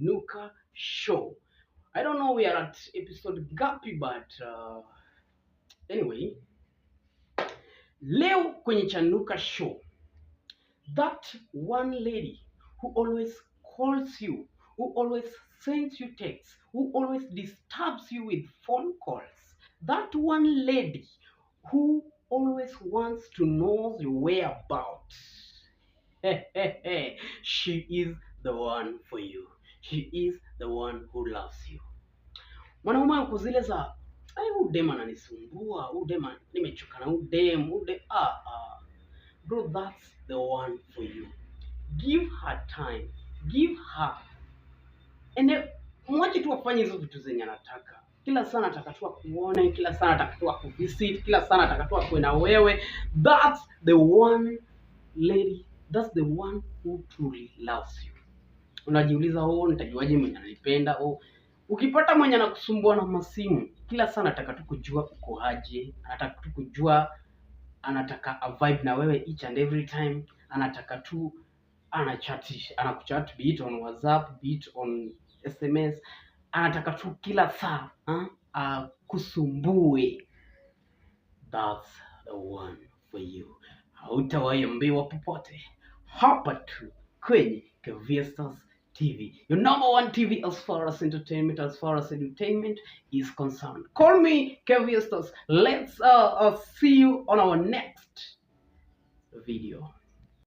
Chanuka Show. I don't know we are at episode gapi, but anyway, leo kwenye Chanuka Show, that one lady who always calls you, who always sends you texts, who always disturbs you with phone calls, that one lady who always wants to know your whereabouts. She is the one for you. She is the one who loves you. Mwanaume yuko zile za huyu dem ananisumbua, huyu dem nimechoka na huyu dem, bro, that's the one for you. Give her time, give her and mwache tu afanye hizo vitu zenye anataka. Kila saa anataka tu akuone, kila saa anataka tu akuvisit, kila saa anataka tu akuwe na wewe. That's the one lady, that's the one who truly loves you. Unajiuliza, nitajuaje mwenye ananipenda? Ukipata mwenye anakusumbua na masimu, kila saa anataka tu kujua uko aje, anataka tu kujua, anataka a vibe na wewe each and every time, anataka tu anakuchat, be it on WhatsApp, be it on SMS, anataka tu kila saa kusumbue. That's the one for you. Hautawahi ambiwa popote, hapa tu kwenye Keviestars TV, your number one TV as far as entertainment, is concerned. Call me Keviestars. Let's see you on our next video.